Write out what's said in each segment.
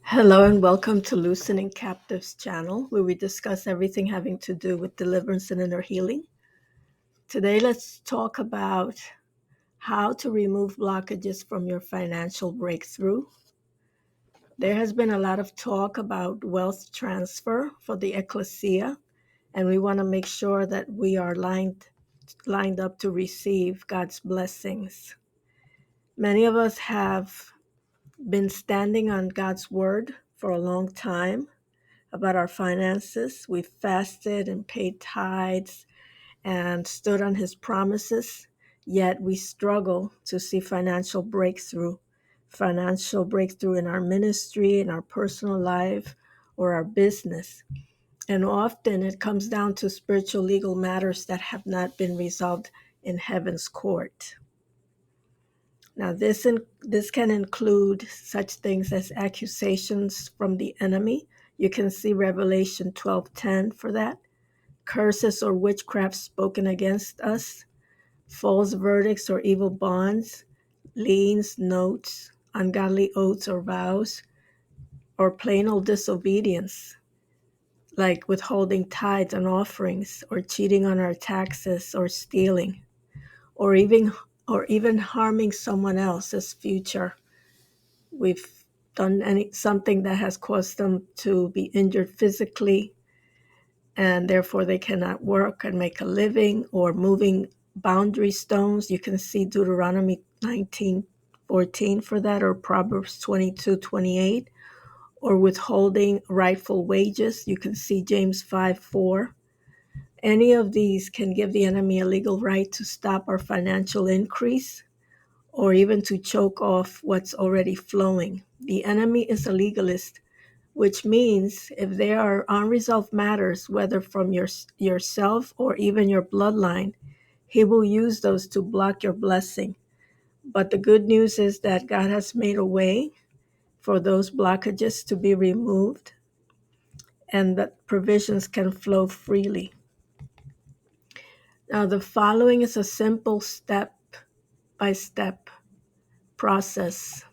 Hello and welcome to Loosening Captives channel, where we discuss everything having to do with deliverance and inner healing. Today, let's talk about how to remove blockages from your financial breakthrough. There has been a lot of talk about wealth transfer for the ecclesia, and we want to make sure that we are lined up to receive God's blessings. Many of us have been standing on God's word for a long time about our finances. We fasted and paid tithes and stood on his promises, yet we struggle to see financial breakthrough in our ministry, in our personal life, or our business. And often it comes down to spiritual legal matters that have not been resolved in heaven's court. Now, this can include such things as accusations from the enemy. You can see Revelation 12:10 for that. Curses or witchcraft spoken against us, false verdicts or evil bonds, liens, notes, ungodly oaths or vows, or plain old disobedience, like withholding tithes and offerings, or cheating on our taxes, or stealing, or even harming someone else's future. We've done something that has caused them to be injured physically, and therefore they cannot work and make a living, or moving boundary stones. You can see Deuteronomy 19:14 for that, or Proverbs 22:28, or withholding rightful wages. You can see James 5:4. Any of these can give the enemy a legal right to stop our financial increase, or even to choke off what's already flowing. The enemy is a legalist, which means if there are unresolved matters, whether from yourself or even your bloodline, he will use those to block your blessing. But the good news is that God has made a way for those blockages to be removed and that provisions can flow freely. Now, the following is a simple step-by-step process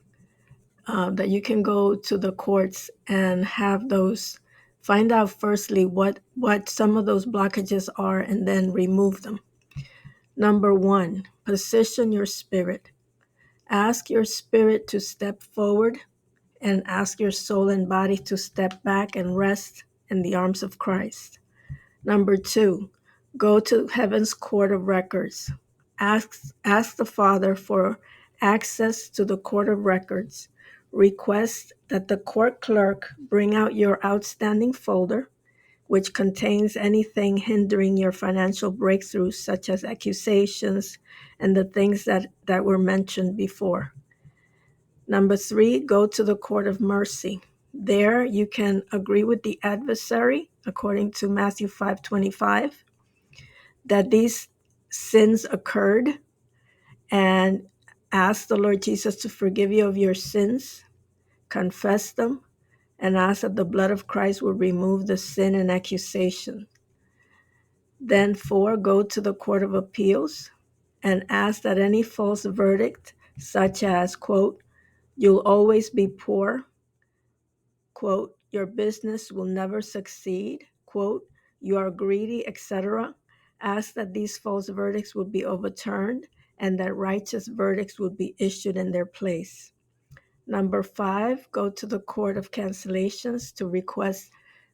that you can go to the courts and have those, find out firstly what some of those blockages are, and then remove them. Number one, position your spirit. Ask your spirit to step forward, and ask your soul and body to step back and rest in the arms of Christ. Number two, go to heaven's court of records. Ask the Father for access to the court of records. Request that the court clerk bring out your outstanding folder, which contains anything hindering your financial breakthrough, such as accusations and the things that were mentioned before. Number three, go to the court of mercy. There you can agree with the adversary, according to Matthew 5:25, that these sins occurred, and ask the Lord Jesus to forgive you of your sins, confess them, and ask that the blood of Christ will remove the sin and accusation. Then four, go to the court of appeals and ask that any false verdict, such as, quote, you'll always be poor, quote, your business will never succeed, quote, you are greedy, etc., ask that these false verdicts would be overturned and that righteous verdicts would be issued in their place. Number five, go to the court of cancellations to request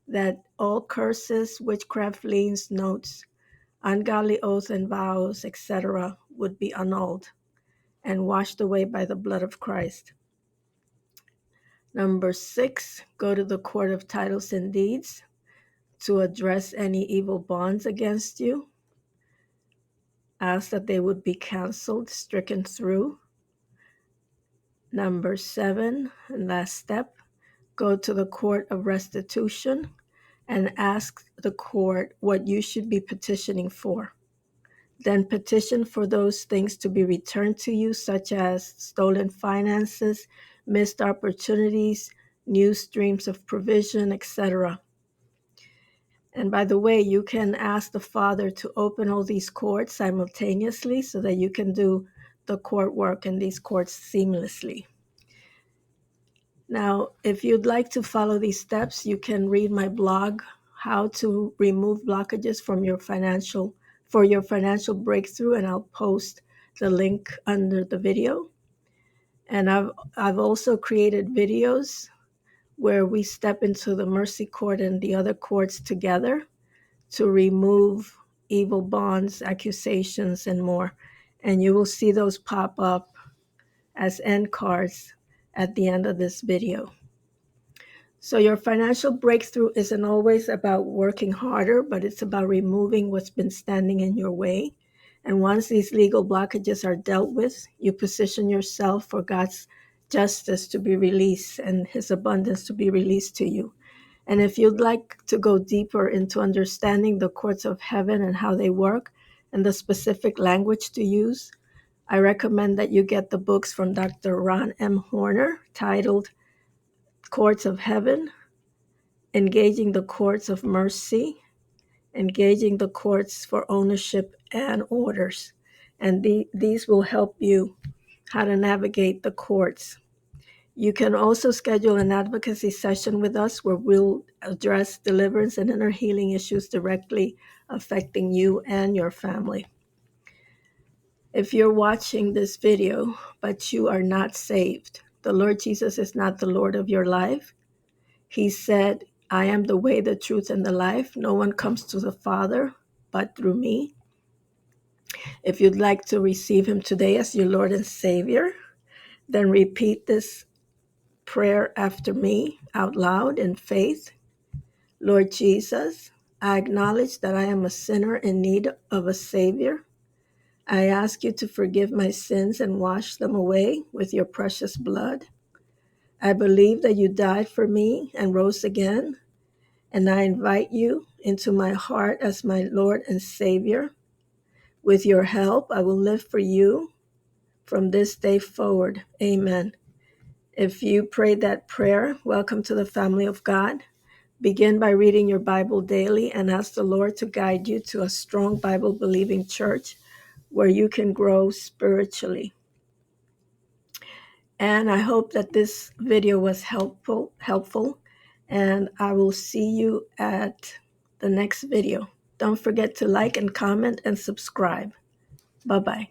that all curses, witchcraft, liens, notes, ungodly oaths and vows, etc., would be annulled and washed away by the blood of Christ. Number six, go to the court of titles and deeds to address any evil bonds against you. Ask that they would be canceled, stricken through. Number seven, and last step, go to the court of restitution and ask the court what you should be petitioning for. Then petition for those things to be returned to you, such as stolen finances, missed opportunities, new streams of provision, etc. And by the way, you can ask the Father to open all these courts simultaneously so that you can do the court work in these courts seamlessly. Now, if you'd like to follow these steps, you can read my blog, How to Remove Blockages from for your financial breakthrough, and I'll post the link under the video. And I've also created videos where we step into the mercy court and the other courts together to remove evil bonds, accusations, and more. And you will see those pop up as end cards at the end of this video. So your financial breakthrough isn't always about working harder, but it's about removing what's been standing in your way. And once these legal blockages are dealt with, you position yourself for God's justice to be released and his abundance to be released to you. And if you'd like to go deeper into understanding the courts of heaven and how they work and the specific language to use, I recommend that you get the books from Dr. Ron M. Horner titled Courts of Heaven, Engaging the Courts of Mercy, Engaging the Courts for Ownership and Orders. And these will help you how to navigate the courts. You can also schedule an advocacy session with us where we'll address deliverance and inner healing issues directly affecting you and your family. If you're watching this video, but you are not saved, the Lord Jesus is not the Lord of your life. He said, I am the way, the truth, and the life. No one comes to the Father but through me. If you'd like to receive him today as your Lord and Savior, then repeat this prayer after me out loud in faith. Lord Jesus, I acknowledge that I am a sinner in need of a Savior. I ask you to forgive my sins and wash them away with your precious blood. I believe that you died for me and rose again, and I invite you into my heart as my Lord and Savior. With your help, I will live for you from this day forward. Amen. If you prayed that prayer, welcome to the family of God. Begin by reading your Bible daily and ask the Lord to guide you to a strong Bible-believing church where you can grow spiritually. And I hope that this video was helpful, and I will see you at the next video. Don't forget to like and comment and subscribe. Bye-bye.